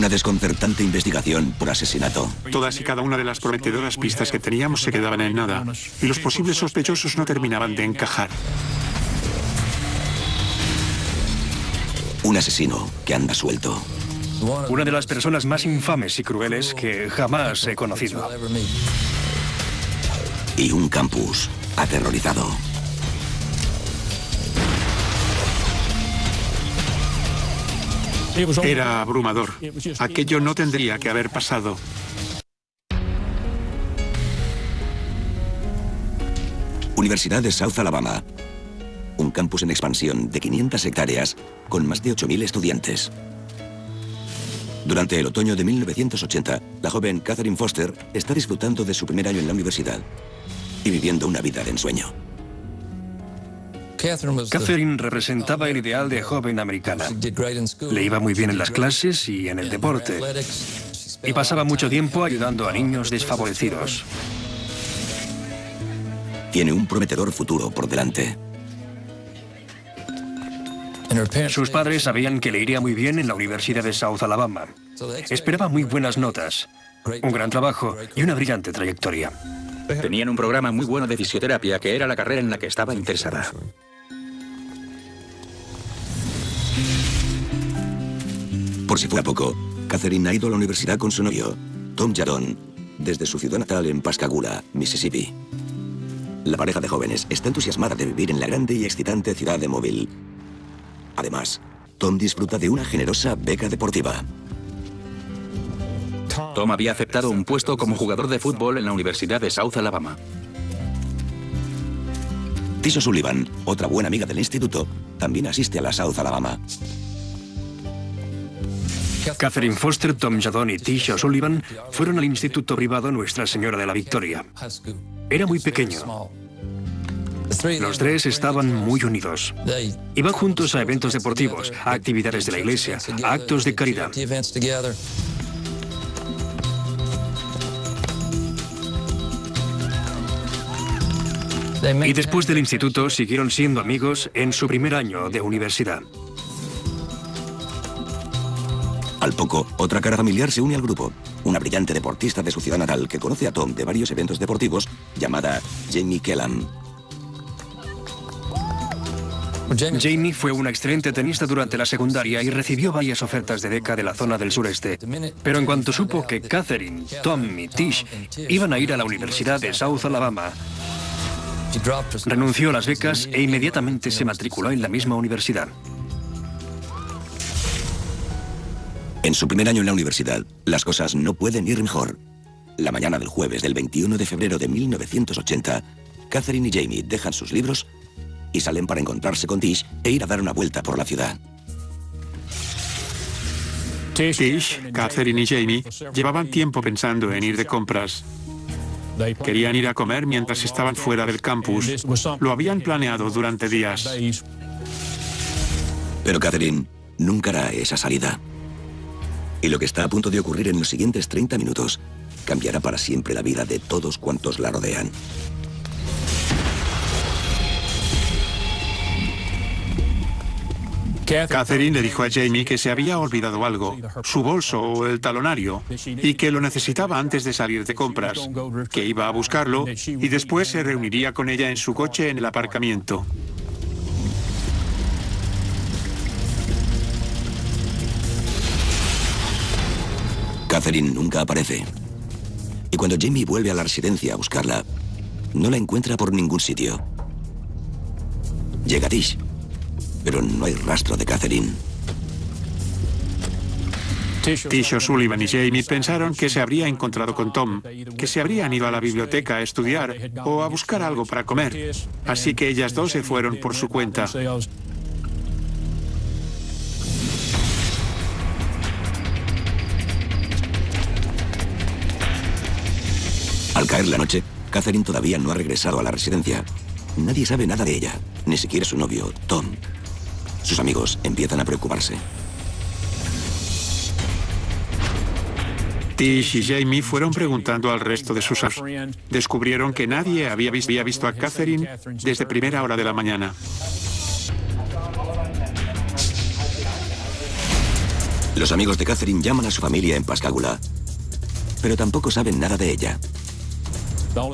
Una desconcertante investigación por asesinato. Todas y cada una de las prometedoras pistas que teníamos se quedaban en nada, y los posibles sospechosos no terminaban de encajar. Un asesino que anda suelto. Una de las personas más infames y crueles que jamás he conocido. Y un campus aterrorizado. Era abrumador. Aquello no tendría que haber pasado. Universidad de South Alabama. Un campus en expansión de 500 hectáreas con más de 8.000 estudiantes. Durante el otoño de 1980, la joven Catherine Foster está disfrutando de su primer año en la universidad y viviendo una vida de ensueño. Catherine representaba el ideal de joven americana. Le iba muy bien en las clases y en el deporte. Y pasaba mucho tiempo ayudando a niños desfavorecidos. Tiene un prometedor futuro por delante. Sus padres sabían que le iría muy bien en la Universidad de South Alabama. Esperaba muy buenas notas, un gran trabajo y una brillante trayectoria. Tenían un programa muy bueno de fisioterapia, que era la carrera en la que estaba interesada. Por si fuera poco, Catherine ha ido a la universidad con su novio, Tom Jadon, desde su ciudad natal en Pascagoula, Mississippi. La pareja de jóvenes está entusiasmada de vivir en la grande y excitante ciudad de Mobile. Además, Tom disfruta de una generosa beca deportiva. Tom había aceptado un puesto como jugador de fútbol en la Universidad de South Alabama. Tisha Sullivan, otra buena amiga del instituto, también asiste a la South Alabama. Catherine Foster, Tom Jadon y Tisha Sullivan fueron al instituto privado Nuestra Señora de la Victoria. Era muy pequeño. Los tres estaban muy unidos. Iban juntos a eventos deportivos, a actividades de la iglesia, a actos de caridad. Y después del instituto siguieron siendo amigos en su primer año de universidad. Al poco, otra cara familiar se une al grupo. Una brillante deportista de su ciudad natal que conoce a Tom de varios eventos deportivos, llamada Jamie Kellam. Jamie fue una excelente tenista durante la secundaria y recibió varias ofertas de beca de la zona del sureste. Pero en cuanto supo que Catherine, Tom y Tish iban a ir a la Universidad de South Alabama, renunció a las becas e inmediatamente se matriculó en la misma universidad. En su primer año en la universidad, las cosas no pueden ir mejor. La mañana del jueves del 21 de febrero de 1980, Catherine y Jamie dejan sus libros y salen para encontrarse con Tish e ir a dar una vuelta por la ciudad. Tish, Catherine y Jamie llevaban tiempo pensando en ir de compras. Querían ir a comer mientras estaban fuera del campus. Lo habían planeado durante días. Pero Catherine nunca hará esa salida. Y lo que está a punto de ocurrir en los siguientes 30 minutos cambiará para siempre la vida de todos cuantos la rodean. Catherine le dijo a Jamie que se había olvidado algo, su bolso o el talonario, y que lo necesitaba antes de salir de compras, que iba a buscarlo y después se reuniría con ella en su coche en el aparcamiento. Catherine nunca aparece. Y cuando Jamie vuelve a la residencia a buscarla, no la encuentra por ningún sitio. Llega Tish, pero no hay rastro de Catherine. Tish O'Sullivan y Jamie pensaron que se habría encontrado con Tom, que se habrían ido a la biblioteca a estudiar o a buscar algo para comer. Así que ellas dos se fueron por su cuenta. Al caer la noche, Catherine todavía no ha regresado a la residencia. Nadie sabe nada de ella, ni siquiera su novio, Tom. Sus amigos empiezan a preocuparse. Tish y Jamie fueron preguntando al resto de sus amigos. Descubrieron que nadie había visto a Catherine desde primera hora de la mañana. Los amigos de Catherine llaman a su familia en Pascagoula, pero tampoco saben nada de ella.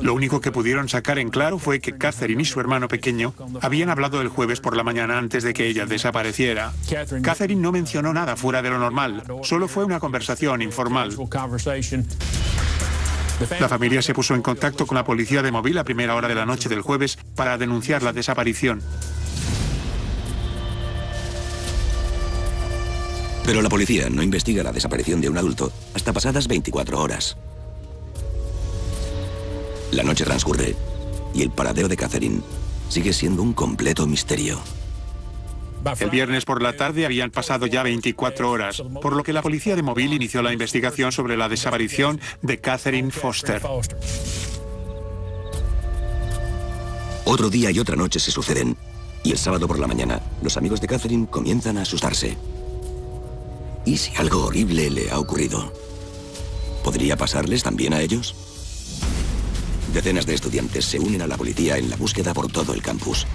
Lo único que pudieron sacar en claro fue que Catherine y su hermano pequeño habían hablado el jueves por la mañana antes de que ella desapareciera. Catherine no mencionó nada fuera de lo normal, solo fue una conversación informal. La familia se puso en contacto con la policía de Mobile a primera hora de la noche del jueves para denunciar la desaparición. Pero la policía no investiga la desaparición de un adulto hasta pasadas 24 horas. La noche transcurre y el paradero de Catherine sigue siendo un completo misterio. El viernes por la tarde habían pasado ya 24 horas, por lo que la policía de Mobile inició la investigación sobre la desaparición de Catherine Foster. Otro día y otra noche se suceden, y el sábado por la mañana, los amigos de Catherine comienzan a asustarse. ¿Y si algo horrible le ha ocurrido? ¿Podría pasarles también a ellos? Decenas de estudiantes se unen a la policía en la búsqueda por todo el campus.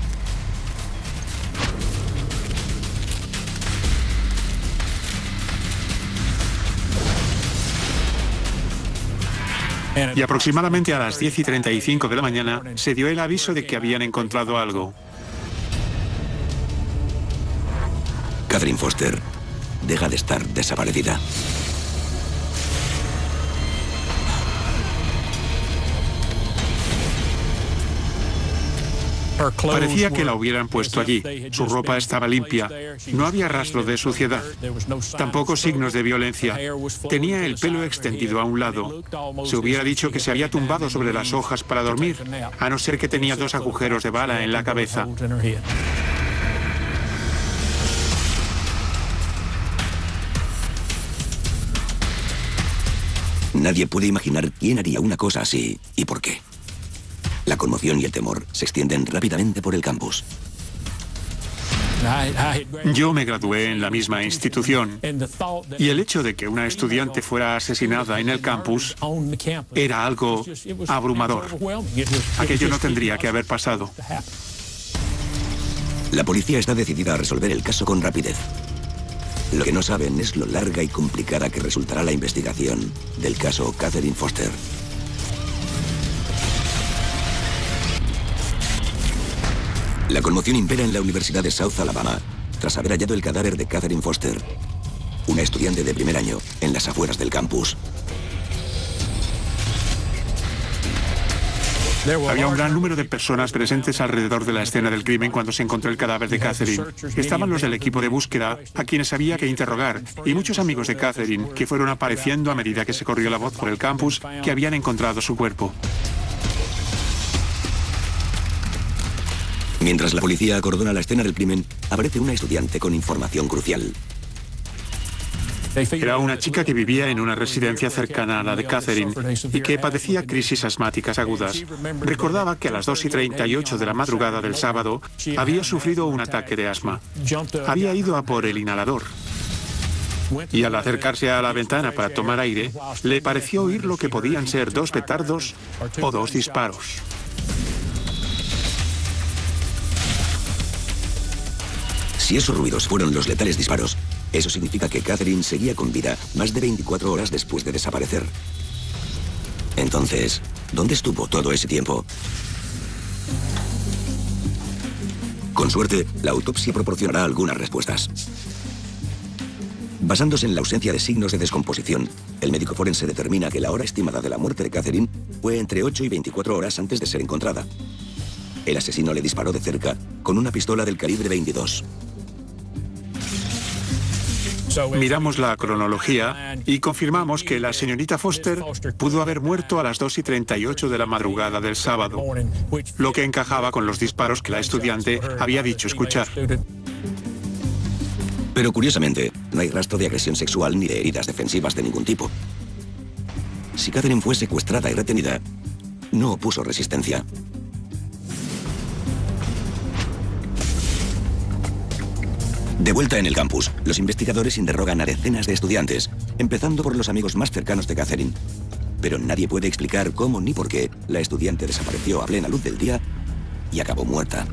Y aproximadamente a las 10:35 de la mañana se dio el aviso de que habían encontrado algo. Catherine Foster deja de estar desaparecida. Parecía que la hubieran puesto allí. Su ropa estaba limpia. No había rastro de suciedad. Tampoco signos de violencia. Tenía el pelo extendido a un lado. Se hubiera dicho que se había tumbado sobre las hojas para dormir, a no ser que tenía 2 agujeros de bala en la cabeza. Nadie puede imaginar quién haría una cosa así y por qué. La conmoción y el temor se extienden rápidamente por el campus. Yo me gradué en la misma institución y el hecho de que una estudiante fuera asesinada en el campus era algo abrumador. Aquello no tendría que haber pasado. La policía está decidida a resolver el caso con rapidez. Lo que no saben es lo larga y complicada que resultará la investigación del caso Catherine Foster. La conmoción impera en la Universidad de South Alabama tras haber hallado el cadáver de Catherine Foster, una estudiante de primer año en las afueras del campus. Había un gran número de personas presentes alrededor de la escena del crimen cuando se encontró el cadáver de Catherine. Estaban los del equipo de búsqueda, a quienes había que interrogar, y muchos amigos de Catherine que fueron apareciendo a medida que se corrió la voz por el campus que habían encontrado su cuerpo. Mientras la policía acordona la escena del crimen, aparece una estudiante con información crucial. Era una chica que vivía en una residencia cercana a la de Catherine y que padecía crisis asmáticas agudas. Recordaba que a las 2:38 de la madrugada del sábado había sufrido un ataque de asma. Había ido a por el inhalador y al acercarse a la ventana para tomar aire, le pareció oír lo que podían ser 2 petardos o 2 disparos. Si esos ruidos fueron los letales disparos, eso significa que Catherine seguía con vida más de 24 horas después de desaparecer. Entonces, ¿dónde estuvo todo ese tiempo? Con suerte, la autopsia proporcionará algunas respuestas. Basándose en la ausencia de signos de descomposición, el médico forense determina que la hora estimada de la muerte de Catherine fue entre 8 y 24 horas antes de ser encontrada. El asesino le disparó de cerca con una pistola del calibre 22. Miramos la cronología y confirmamos que la señorita Foster pudo haber muerto a las 2:38 de la madrugada del sábado, lo que encajaba con los disparos que la estudiante había dicho escuchar. Pero curiosamente, no hay rastro de agresión sexual ni de heridas defensivas de ningún tipo. Si Catherine fue secuestrada y retenida, no opuso resistencia. De vuelta en el campus, los investigadores interrogan a decenas de estudiantes, empezando por los amigos más cercanos de Catherine. Pero nadie puede explicar cómo ni por qué la estudiante desapareció a plena luz del día y acabó muerta.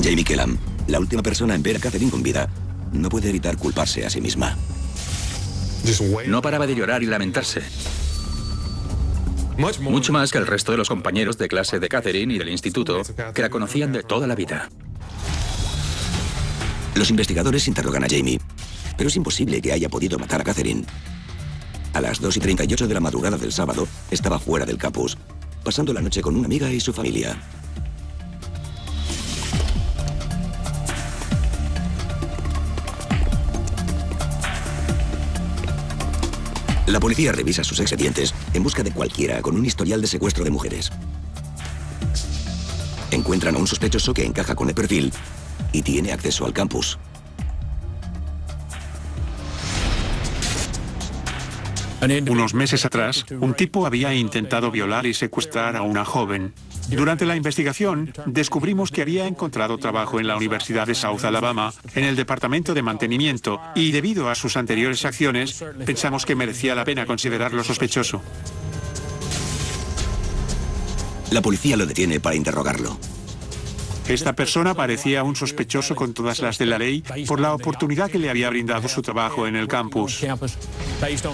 Jamie Kellam, la última persona en ver a Catherine con vida, no puede evitar culparse a sí misma. No paraba de llorar y lamentarse. Mucho más que el resto de los compañeros de clase de Catherine y del instituto, que la conocían de toda la vida. Los investigadores interrogan a Jamie, pero es imposible que haya podido matar a Catherine. A las 2:38 de la madrugada del sábado, estaba fuera del campus, pasando la noche con una amiga y su familia. La policía revisa sus expedientes en busca de cualquiera con un historial de secuestro de mujeres. Encuentran a un sospechoso que encaja con el perfil y tiene acceso al campus. Unos meses atrás, un tipo había intentado violar y secuestrar a una joven. Durante la investigación, descubrimos que había encontrado trabajo en la Universidad de South Alabama, en el departamento de mantenimiento, y debido a sus anteriores acciones, pensamos que merecía la pena considerarlo sospechoso. La policía lo detiene para interrogarlo. Esta persona parecía un sospechoso con todas las de la ley por la oportunidad que le había brindado su trabajo en el campus.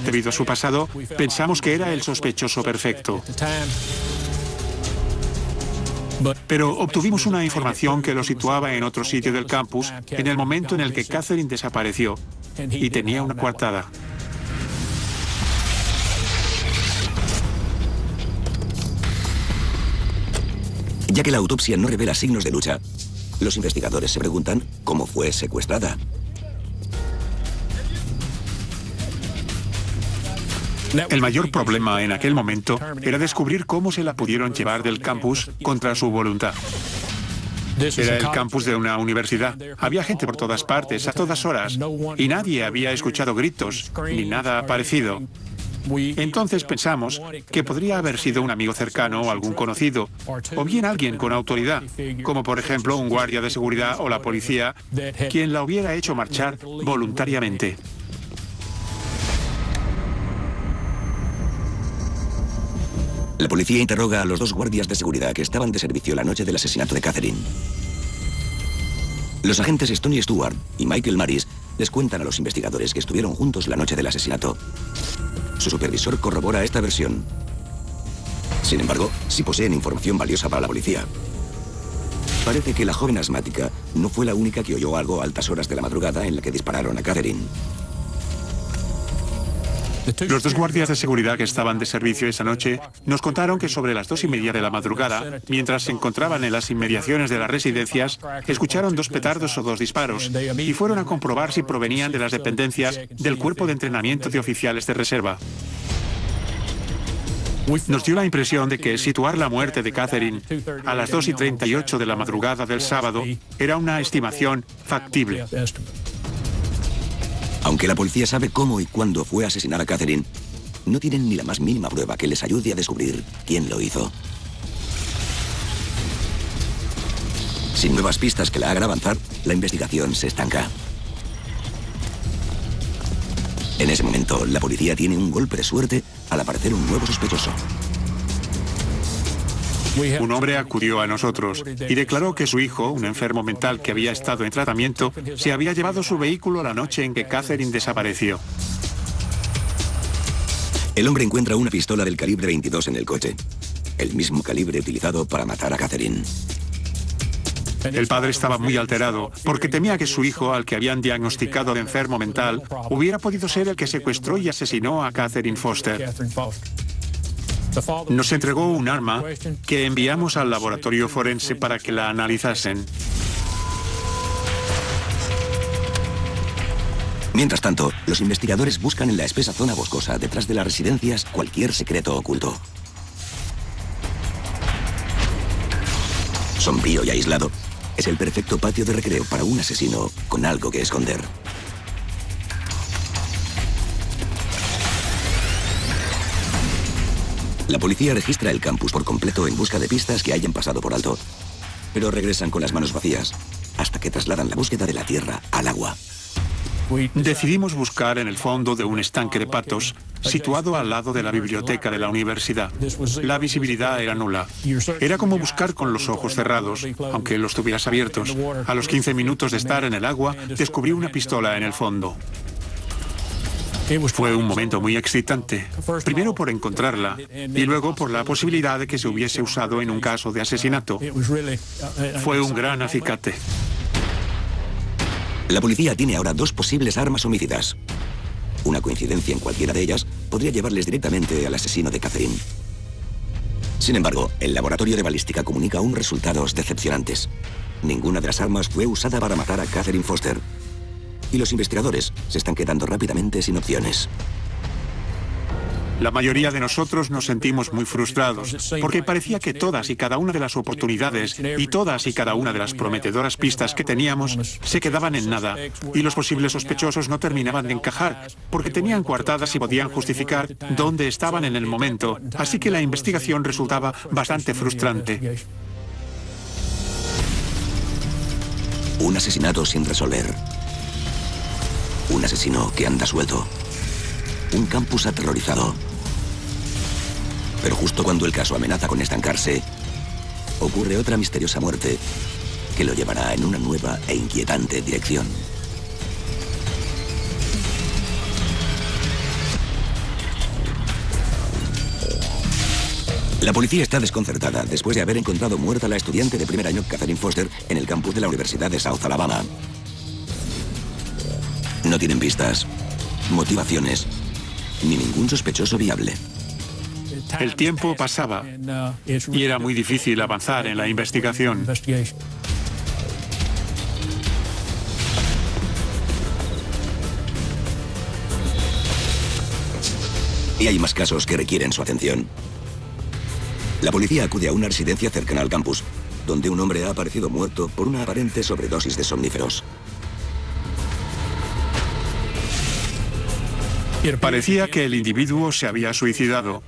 Debido a su pasado, pensamos que era el sospechoso perfecto. Pero obtuvimos una información que lo situaba en otro sitio del campus en el momento en el que Catherine desapareció y tenía una coartada. Ya que la autopsia no revela signos de lucha, los investigadores se preguntan cómo fue secuestrada. El mayor problema en aquel momento era descubrir cómo se la pudieron llevar del campus contra su voluntad. Era el campus de una universidad. Había gente por todas partes, a todas horas, y nadie había escuchado gritos ni nada parecido. Entonces pensamos que podría haber sido un amigo cercano o algún conocido, o bien alguien con autoridad, como por ejemplo un guardia de seguridad o la policía, quien la hubiera hecho marchar voluntariamente. La policía interroga a los dos guardias de seguridad que estaban de servicio la noche del asesinato de Catherine. Los agentes Stoney Stewart y Michael Maris les cuentan a los investigadores que estuvieron juntos la noche del asesinato. Su supervisor corrobora esta versión. Sin embargo, sí poseen información valiosa para la policía. Parece que la joven asmática no fue la única que oyó algo a altas horas de la madrugada en la que dispararon a Catherine. Los dos guardias de seguridad que estaban de servicio esa noche nos contaron que sobre las 2:30 de la madrugada, mientras se encontraban en las inmediaciones de las residencias, escucharon 2 petardos o 2 disparos y fueron a comprobar si provenían de las dependencias del cuerpo de entrenamiento de oficiales de reserva. Nos dio la impresión de que situar la muerte de Catherine a las 2:38 de la madrugada del sábado era una estimación factible. Aunque la policía sabe cómo y cuándo fue asesinada Catherine, no tienen ni la más mínima prueba que les ayude a descubrir quién lo hizo. Sin nuevas pistas que la hagan avanzar, la investigación se estanca. En ese momento, la policía tiene un golpe de suerte al aparecer un nuevo sospechoso. Un hombre acudió a nosotros y declaró que su hijo, un enfermo mental que había estado en tratamiento, se había llevado su vehículo la noche en que Catherine desapareció. El hombre encuentra una pistola del calibre 22 en el coche, el mismo calibre utilizado para matar a Catherine. El padre estaba muy alterado porque temía que su hijo, al que habían diagnosticado de enfermo mental, hubiera podido ser el que secuestró y asesinó a Catherine Foster. Nos entregó un arma que enviamos al laboratorio forense para que la analizasen. Mientras tanto, los investigadores buscan en la espesa zona boscosa detrás de las residencias cualquier secreto oculto. Sombrío y aislado, es el perfecto patio de recreo para un asesino con algo que esconder. La policía registra el campus por completo en busca de pistas que hayan pasado por alto, pero regresan con las manos vacías, hasta que trasladan la búsqueda de la tierra al agua. Decidimos buscar en el fondo de un estanque de patos situado al lado de la biblioteca de la universidad. La visibilidad era nula. Era como buscar con los ojos cerrados, aunque los tuvieras abiertos. A los 15 minutos de estar en el agua, descubrí una pistola en el fondo. Fue un momento muy excitante, primero por encontrarla y luego por la posibilidad de que se hubiese usado en un caso de asesinato. Fue un gran acicate. La policía tiene ahora 2 posibles armas homicidas. Una coincidencia en cualquiera de ellas podría llevarles directamente al asesino de Catherine. Sin embargo, el laboratorio de balística comunica unos resultados decepcionantes. Ninguna de las armas fue usada para matar a Catherine Foster. Y los investigadores se están quedando rápidamente sin opciones. La mayoría de nosotros nos sentimos muy frustrados, porque parecía que todas y cada una de las oportunidades y todas y cada una de las prometedoras pistas que teníamos se quedaban en nada, y los posibles sospechosos no terminaban de encajar, porque tenían coartadas y podían justificar dónde estaban en el momento, así que la investigación resultaba bastante frustrante. Un asesinato sin resolver. Un asesino que anda suelto. Un campus aterrorizado. Pero justo cuando el caso amenaza con estancarse, ocurre otra misteriosa muerte que lo llevará en una nueva e inquietante dirección. La policía está desconcertada después de haber encontrado muerta a la estudiante de primer año Catherine Foster en el campus de la Universidad de South Alabama. No tienen pistas, motivaciones, ni ningún sospechoso viable. El tiempo pasaba y era muy difícil avanzar en la investigación. Y hay más casos que requieren su atención. La policía acude a una residencia cercana al campus, donde un hombre ha aparecido muerto por una aparente sobredosis de somníferos. Parecía que el individuo se había suicidado.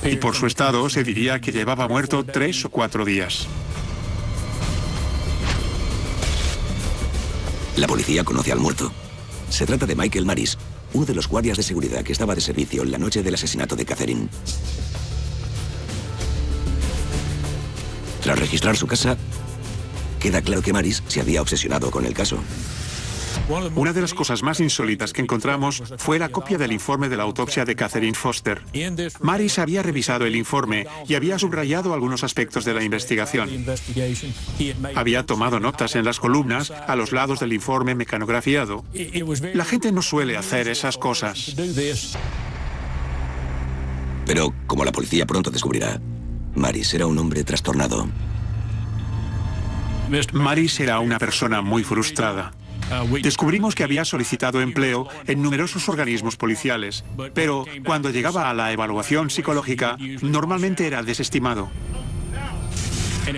Y por su estado se diría que llevaba muerto 3 o 4 días. La policía conoce al muerto. Se trata de Michael Maris, uno de los guardias de seguridad que estaba de servicio en la noche del asesinato de Catherine. Tras registrar su casa, queda claro que Maris se había obsesionado con el caso. Una de las cosas más insólitas que encontramos fue la copia del informe de la autopsia de Catherine Foster. Maris había revisado el informe y había subrayado algunos aspectos de la investigación. Había tomado notas en las columnas a los lados del informe mecanografiado. La gente no suele hacer esas cosas. Pero, como la policía pronto descubrirá, Maris era un hombre trastornado. Maris era una persona muy frustrada. Descubrimos que había solicitado empleo en numerosos organismos policiales, pero cuando llegaba a la evaluación psicológica, normalmente era desestimado.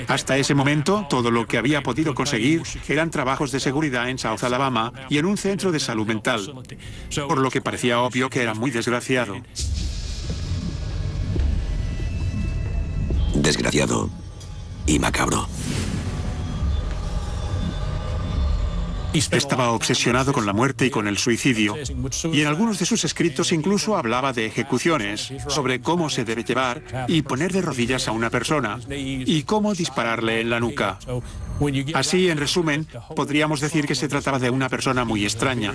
Hasta ese momento, todo lo que había podido conseguir eran trabajos de seguridad en South Alabama y en un centro de salud mental, por lo que parecía obvio que era muy desgraciado. Desgraciado y macabro. Estaba obsesionado con la muerte y con el suicidio, y en algunos de sus escritos incluso hablaba de ejecuciones, sobre cómo se debe llevar y poner de rodillas a una persona, y cómo dispararle en la nuca. Así, en resumen, podríamos decir que se trataba de una persona muy extraña,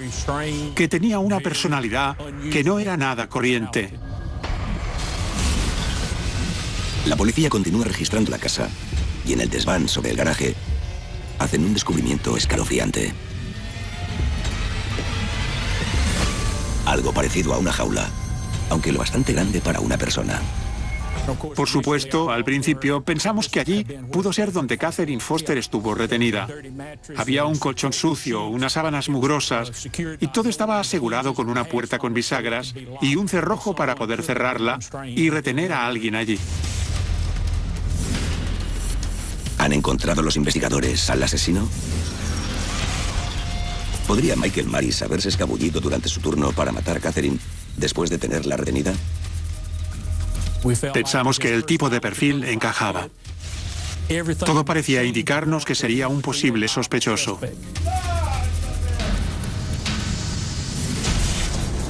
que tenía una personalidad que no era nada corriente. La policía continúa registrando la casa, y en el desván sobre el garaje hacen un descubrimiento escalofriante. Algo parecido a una jaula, aunque lo bastante grande para una persona. Por supuesto, al principio pensamos que allí pudo ser donde Catherine Foster estuvo retenida. Había un colchón sucio, unas sábanas mugrosas, y todo estaba asegurado con una puerta con bisagras y un cerrojo para poder cerrarla y retener a alguien allí. ¿Han encontrado los investigadores al asesino? ¿Podría Michael Maris haberse escabullido durante su turno para matar a Catherine después de tenerla retenida? Pensamos que el tipo de perfil encajaba. Todo parecía indicarnos que sería un posible sospechoso.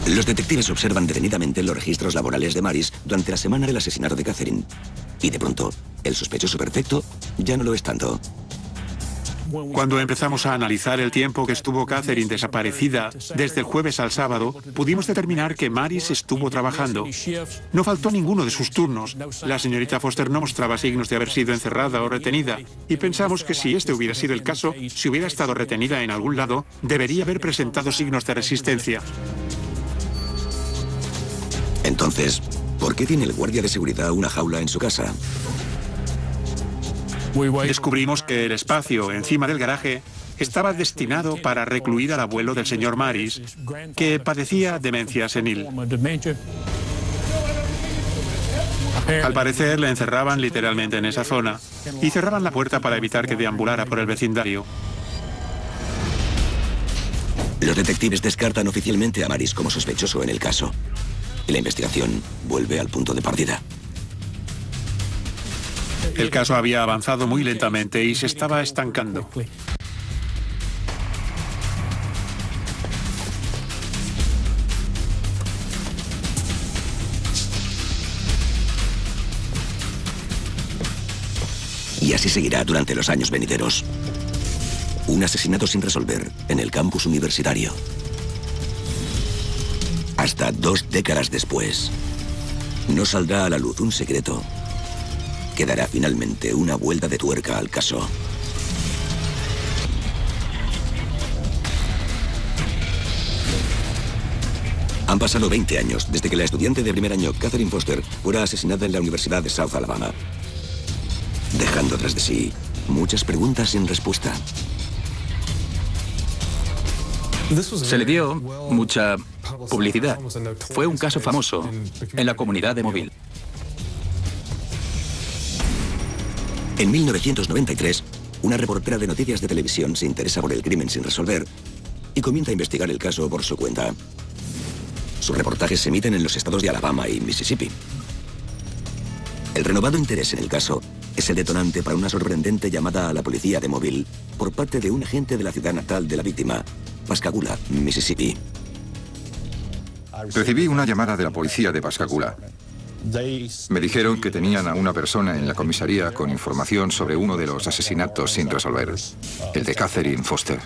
Los detectives observan detenidamente los registros laborales de Maris durante la semana del asesinato de Catherine. Y de pronto, el sospechoso perfecto ya no lo es tanto. Cuando empezamos a analizar el tiempo que estuvo Catherine desaparecida desde el jueves al sábado, pudimos determinar que Maris estuvo trabajando. No faltó ninguno de sus turnos. La señorita Foster no mostraba signos de haber sido encerrada o retenida. Y pensamos que si este hubiera sido el caso, si hubiera estado retenida en algún lado, debería haber presentado signos de resistencia. Entonces, ¿por qué tiene el guardia de seguridad una jaula en su casa? Descubrimos que el espacio encima del garaje estaba destinado para recluir al abuelo del señor Maris, que padecía demencia senil. Al parecer le encerraban literalmente en esa zona y cerraban la puerta para evitar que deambulara por el vecindario. Los detectives descartan oficialmente a Maris como sospechoso en el caso. Y la investigación vuelve al punto de partida. El caso había avanzado muy lentamente y se estaba estancando. Y así seguirá durante los años venideros. Un asesinato sin resolver en el campus universitario. Hasta 2 décadas después, no saldrá a la luz un secreto que dará finalmente una vuelta de tuerca al caso. Han pasado 20 años desde que la estudiante de primer año Catherine Foster fuera asesinada en la Universidad de South Alabama, dejando tras de sí muchas preguntas sin respuesta. Se le dio mucha publicidad. Fue un caso famoso en la comunidad de Mobile. En 1993, una reportera de noticias de televisión se interesa por el crimen sin resolver y comienza a investigar el caso por su cuenta. Sus reportajes se emiten en los estados de Alabama y Mississippi. El renovado interés en el caso es el detonante para una sorprendente llamada a la policía de Mobile por parte de un agente de la ciudad natal de la víctima, Pascagoula, Mississippi. Recibí una llamada de la policía de Pascagoula. Me dijeron que tenían a una persona en la comisaría con información sobre uno de los asesinatos sin resolver, el de Catherine Foster.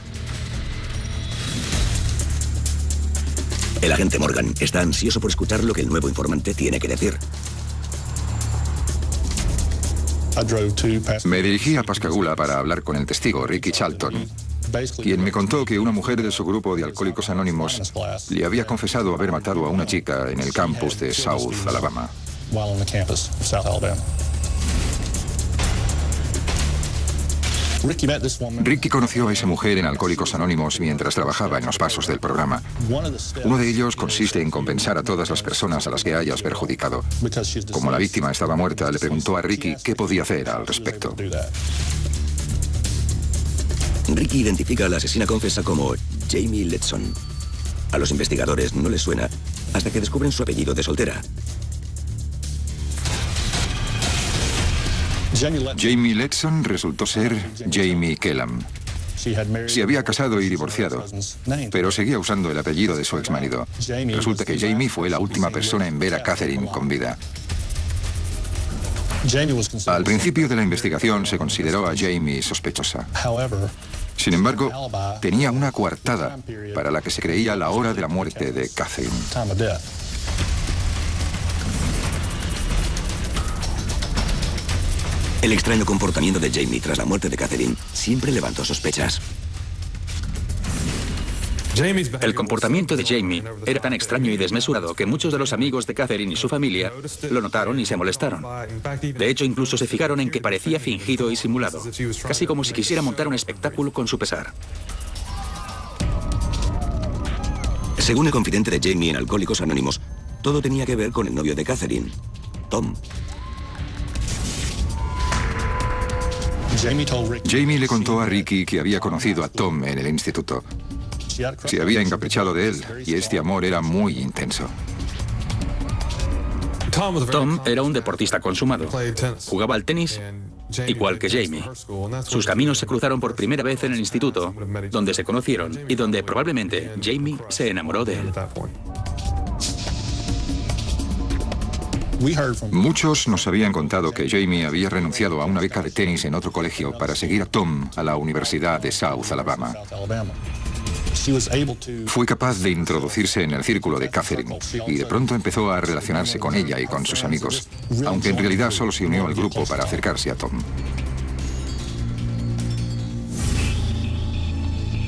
El agente Morgan está ansioso por escuchar lo que el nuevo informante tiene que decir. Me dirigí a Pascagoula para hablar con el testigo, Ricky Charlton, quien me contó que una mujer de su grupo de Alcohólicos Anónimos le había confesado haber matado a una chica en el campus de South Alabama. Ricky conoció a esa mujer en Alcohólicos Anónimos mientras trabajaba en los pasos del programa. Uno de ellos consiste en compensar a todas las personas a las que hayas perjudicado. Como la víctima estaba muerta, le preguntó a Ricky qué podía hacer al respecto. Ricky identifica a la asesina confesa como Jamie Letson. A los investigadores no les suena hasta que descubren su apellido de soltera. Jamie Letson resultó ser Jamie Kellam. Se había casado y divorciado, pero seguía usando el apellido de su exmarido. Resulta que Jamie fue la última persona en ver a Catherine con vida. Al principio de la investigación se consideró a Jamie sospechosa. Sin embargo, tenía una coartada para la que se creía la hora de la muerte de Catherine. El extraño comportamiento de Jamie tras la muerte de Catherine siempre levantó sospechas. El comportamiento de Jamie era tan extraño y desmesurado que muchos de los amigos de Catherine y su familia lo notaron y se molestaron. De hecho, incluso se fijaron en que parecía fingido y simulado, casi como si quisiera montar un espectáculo con su pesar. Según el confidente de Jamie en Alcohólicos Anónimos, todo tenía que ver con el novio de Catherine, Tom. Jamie le contó a Ricky que había conocido a Tom en el instituto. Se había encaprichado de él y este amor era muy intenso. Tom era un deportista consumado. Jugaba al tenis igual que Jamie. Sus caminos se cruzaron por primera vez en el instituto, donde se conocieron y donde probablemente Jamie se enamoró de él. Muchos nos habían contado que Jamie había renunciado a una beca de tenis en otro colegio para seguir a Tom a la Universidad de South Alabama. Fue capaz de introducirse en el círculo de Catherine y de pronto empezó a relacionarse con ella y con sus amigos, aunque en realidad solo se unió al grupo para acercarse a Tom.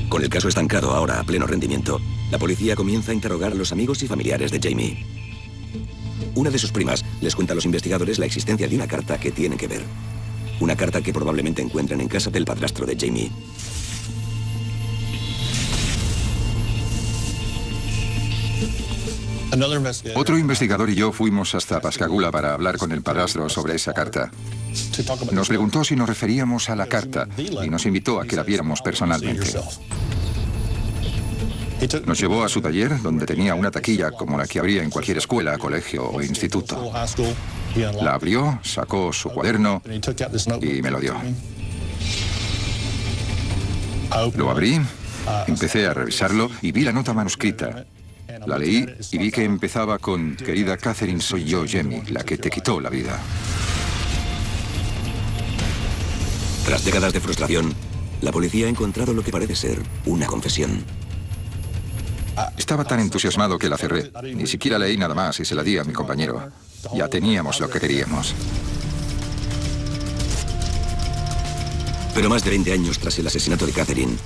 Con el caso estancado ahora a pleno rendimiento, la policía comienza a interrogar a los amigos y familiares de Jamie. Una de sus primas les cuenta a los investigadores la existencia de una carta que tienen que ver. Una carta que probablemente encuentran en casa del padrastro de Jamie. Otro investigador y yo fuimos hasta Pascagoula para hablar con el padrastro sobre esa carta. Nos preguntó si nos referíamos a la carta y nos invitó a que la viéramos personalmente. Nos llevó a su taller, donde tenía una taquilla como la que habría en cualquier escuela, colegio o instituto. La abrió, sacó su cuaderno y me lo dio. Lo abrí, empecé a revisarlo y vi la nota manuscrita. La leí y vi que empezaba con: querida Catherine, soy yo, Jamie, la que te quitó la vida. Tras décadas de frustración, la policía ha encontrado lo que parece ser una confesión. Estaba tan entusiasmado que la cerré. Ni siquiera leí nada más y se la di a mi compañero. Ya teníamos lo que queríamos. Pero más de 20 años tras el asesinato de Catherine,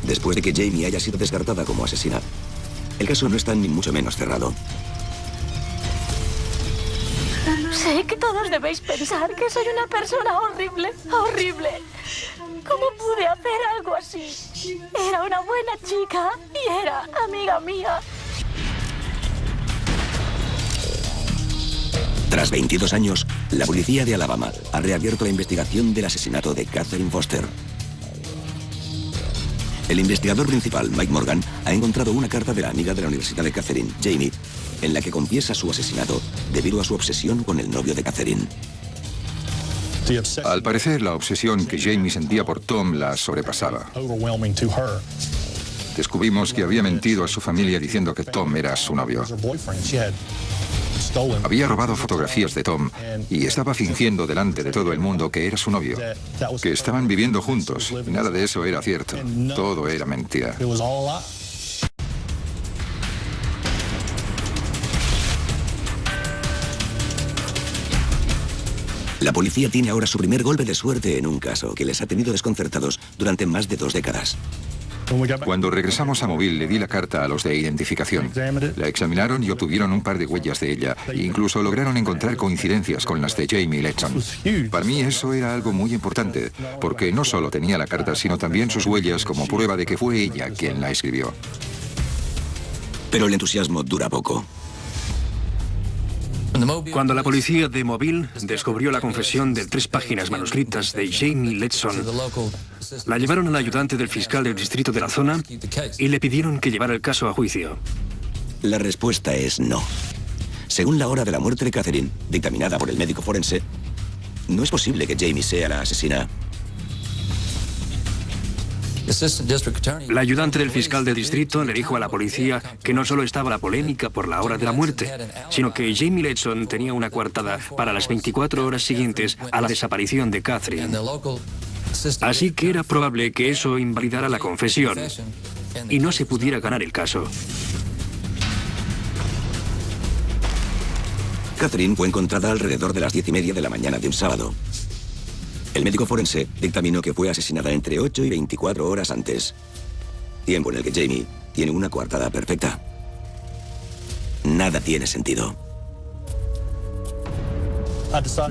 después de que Jamie haya sido descartada como asesina, el caso no está ni mucho menos cerrado. Sé que todos debéis pensar que soy una persona horrible, horrible. ¿Cómo pude hacer algo así? Era una buena chica y era amiga mía. Tras 22 años, la policía de Alabama ha reabierto la investigación del asesinato de Catherine Foster. El investigador principal, Mike Morgan, ha encontrado una carta de la amiga de la Universidad de Catherine, Jamie, en la que confiesa su asesinato debido a su obsesión con el novio de Catherine. Al parecer, la obsesión que Jamie sentía por Tom la sobrepasaba. Descubrimos que había mentido a su familia diciendo que Tom era su novio. Había robado fotografías de Tom y estaba fingiendo delante de todo el mundo que era su novio, que estaban viviendo juntos. Nada de eso era cierto. Todo era mentira. La policía tiene ahora su primer golpe de suerte en un caso que les ha tenido desconcertados durante más de 2 décadas. Cuando regresamos a Mobile, le di la carta a los de identificación. La examinaron y obtuvieron un par de huellas de ella. E incluso lograron encontrar coincidencias con las de Jamie Letson. Para mí eso era algo muy importante, porque no solo tenía la carta, sino también sus huellas como prueba de que fue ella quien la escribió. Pero el entusiasmo dura poco. Cuando la policía de Mobile descubrió la confesión de 3 páginas manuscritas de Jamie Letson, la llevaron al ayudante del fiscal del distrito de la zona y le pidieron que llevara el caso a juicio. La respuesta es no. Según la hora de la muerte de Catherine, dictaminada por el médico forense, no es posible que Jamie sea la asesina. La ayudante del fiscal de distrito le dijo a la policía que no solo estaba la polémica por la hora de la muerte, sino que Jamie Letson tenía una coartada para las 24 horas siguientes a la desaparición de Catherine. Así que era probable que eso invalidara la confesión y no se pudiera ganar el caso. Catherine fue encontrada alrededor de las 10:30 de la mañana de un sábado. El médico forense dictaminó que fue asesinada entre 8 y 24 horas antes, tiempo en el que Jamie tiene una coartada perfecta. Nada tiene sentido.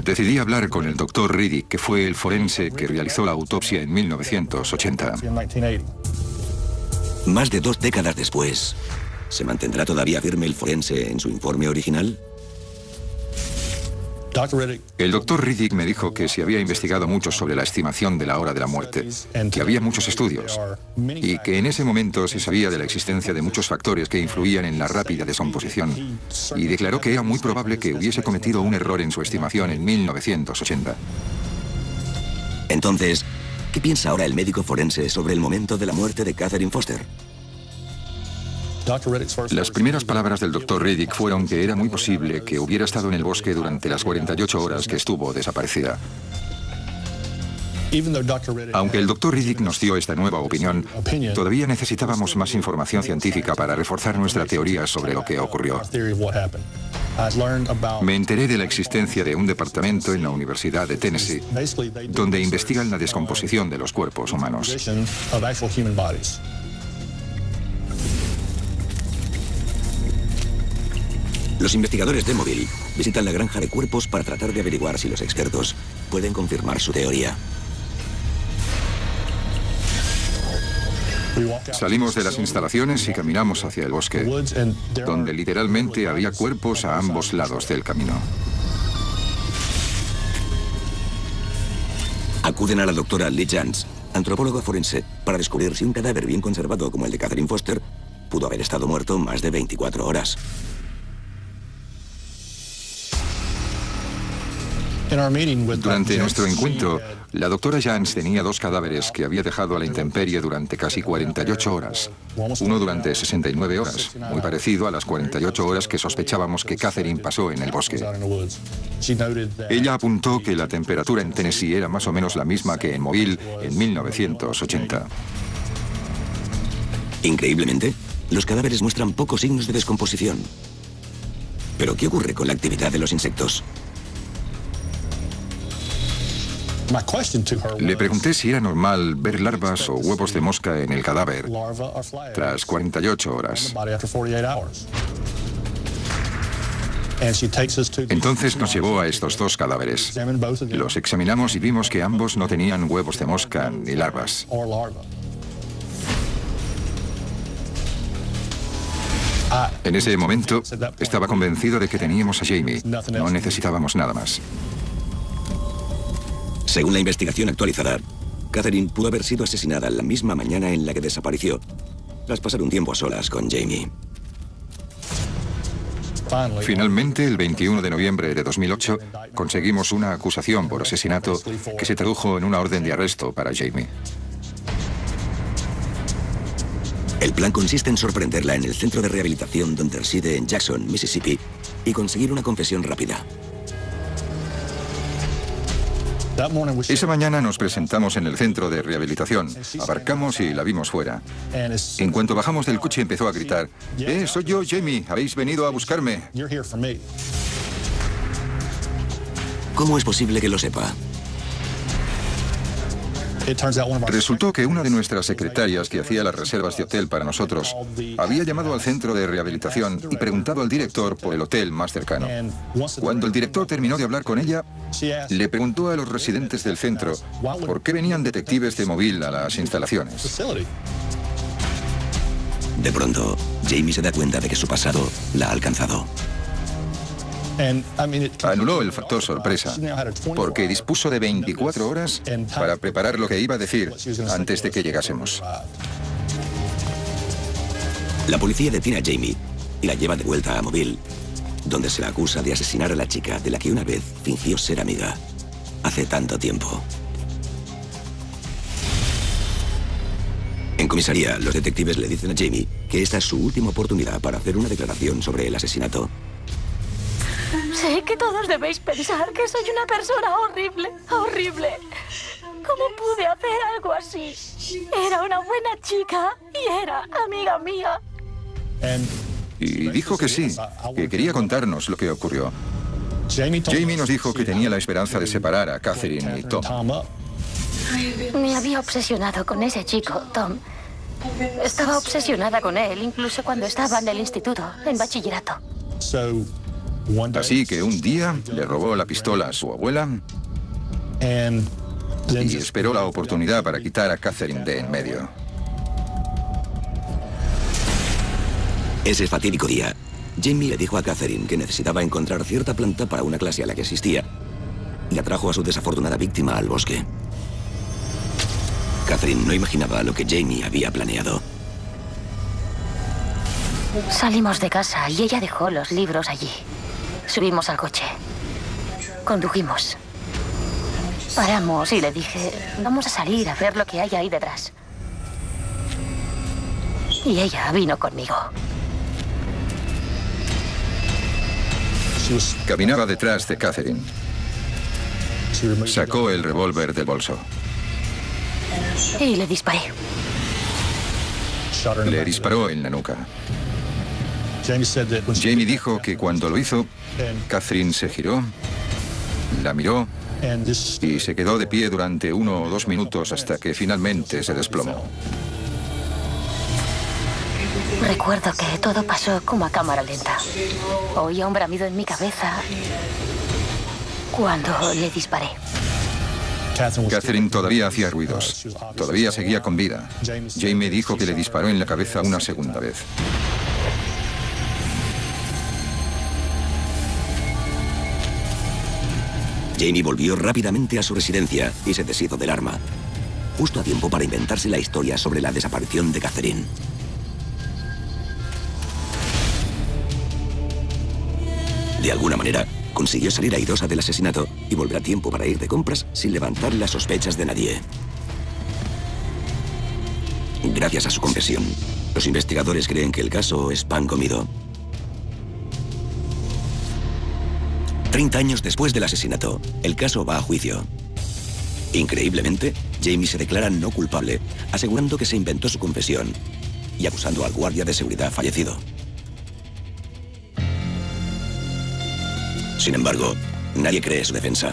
Decidí hablar con el doctor Riddick, que fue el forense que realizó la autopsia en 1980. Más de 2 décadas después, ¿se mantendrá todavía firme el forense en su informe original? El doctor Riddick me dijo que se había investigado mucho sobre la estimación de la hora de la muerte, que había muchos estudios y que en ese momento se sabía de la existencia de muchos factores que influían en la rápida descomposición, y declaró que era muy probable que hubiese cometido un error en su estimación en 1980. Entonces, ¿qué piensa ahora el médico forense sobre el momento de la muerte de Catherine Foster? Las primeras palabras del Dr. Riddick fueron que era muy posible que hubiera estado en el bosque durante las 48 horas que estuvo desaparecida. Aunque el Dr. Riddick nos dio esta nueva opinión, todavía necesitábamos más información científica para reforzar nuestra teoría sobre lo que ocurrió. Me enteré de la existencia de un departamento en la Universidad de Tennessee, donde investigan la descomposición de los cuerpos humanos. Los investigadores de Mobile visitan la granja de cuerpos para tratar de averiguar si los expertos pueden confirmar su teoría. Salimos de las instalaciones y caminamos hacia el bosque, donde literalmente había cuerpos a ambos lados del camino. Acuden a la doctora Lee Jans, antropóloga forense, para descubrir si un cadáver bien conservado como el de Catherine Foster pudo haber estado muerto más de 24 horas. Durante nuestro encuentro, la doctora Jans tenía 2 cadáveres que había dejado a la intemperie durante casi 48 horas. Uno durante 69 horas, muy parecido a las 48 horas que sospechábamos que Catherine pasó en el bosque. Ella apuntó que la temperatura en Tennessee era más o menos la misma que en Mobile en 1980. Increíblemente, los cadáveres muestran pocos signos de descomposición. ¿Pero qué ocurre con la actividad de los insectos? Le pregunté si era normal ver larvas o huevos de mosca en el cadáver tras 48 horas. Entonces nos llevó a estos 2 cadáveres. Los examinamos y vimos que ambos no tenían huevos de mosca ni larvas. En ese momento, estaba convencido de que teníamos a Jamie. No necesitábamos nada más. Según la investigación actualizada, Catherine pudo haber sido asesinada la misma mañana en la que desapareció, tras pasar un tiempo a solas con Jamie. Finalmente, el 21 de noviembre de 2008, conseguimos una acusación por asesinato que se tradujo en una orden de arresto para Jamie. El plan consiste en sorprenderla en el centro de rehabilitación donde reside en Jackson, Mississippi, y conseguir una confesión rápida. Esa mañana nos presentamos en el centro de rehabilitación. Abarcamos y la vimos fuera. En cuanto bajamos del coche empezó a gritar: soy yo, Jamie, habéis venido a buscarme. ¿Cómo es posible que lo sepa? Resultó que una de nuestras secretarias que hacía las reservas de hotel para nosotros había llamado al centro de rehabilitación y preguntado al director por el hotel más cercano. Cuando el director terminó de hablar con ella, le preguntó a los residentes del centro por qué venían detectives de Mobile a las instalaciones. De pronto, Jamie se da cuenta de que su pasado la ha alcanzado. Anuló el factor sorpresa, porque dispuso de 24 horas para preparar lo que iba a decir antes de que llegásemos. La policía detiene a Jamie y la lleva de vuelta a Mobile, donde se la acusa de asesinar a la chica de la que una vez fingió ser amiga, hace tanto tiempo. En comisaría, los detectives le dicen a Jamie que esta es su última oportunidad para hacer una declaración sobre el asesinato. Sé que todos debéis pensar que soy una persona horrible, horrible. ¿Cómo pude hacer algo así? Era una buena chica y era amiga mía. Y dijo que sí, que quería contarnos lo que ocurrió. Jamie nos dijo que tenía la esperanza de separar a Catherine y Tom. Me había obsesionado con ese chico, Tom. Estaba obsesionada con él, incluso cuando estaba en el instituto, en bachillerato. Así que un día le robó la pistola a su abuela y esperó la oportunidad para quitar a Catherine de en medio. Ese fatídico día, Jamie le dijo a Catherine que necesitaba encontrar cierta planta para una clase a la que asistía y atrajo a su desafortunada víctima al bosque. Catherine no imaginaba lo que Jamie había planeado. Salimos de casa y ella dejó los libros allí. Subimos al coche. Condujimos. Paramos y le dije, vamos a salir a ver lo que hay ahí detrás. Y ella vino conmigo. Caminaba detrás de Catherine. Sacó el revólver del bolso. Y le disparé. Le disparó en la nuca. Jamie dijo que cuando lo hizo, Catherine se giró, la miró y se quedó de pie durante 1 o 2 minutos hasta que finalmente se desplomó. Recuerdo que todo pasó como a cámara lenta. Oía un bramido en mi cabeza cuando le disparé. Catherine todavía hacía ruidos. Todavía seguía con vida. Jamie dijo que le disparó en la cabeza una segunda vez. Jamie volvió rápidamente a su residencia y se deshizo del arma, justo a tiempo para inventarse la historia sobre la desaparición de Catherine. De alguna manera, consiguió salir airosa del asesinato y volver a tiempo para ir de compras sin levantar las sospechas de nadie. Gracias a su confesión, los investigadores creen que el caso es pan comido. 30 años después del asesinato, el caso va a juicio. Increíblemente, Jamie se declara no culpable, asegurando que se inventó su confesión y acusando al guardia de seguridad fallecido. Sin embargo, nadie cree su defensa.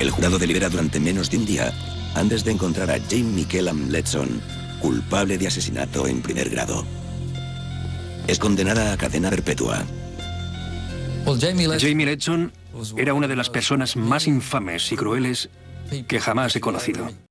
El jurado delibera durante menos de un día antes de encontrar a Jamie Kellam Letson culpable de asesinato en primer grado. Es condenada a cadena perpetua. Jamie Letson era una de las personas más infames y crueles que jamás he conocido.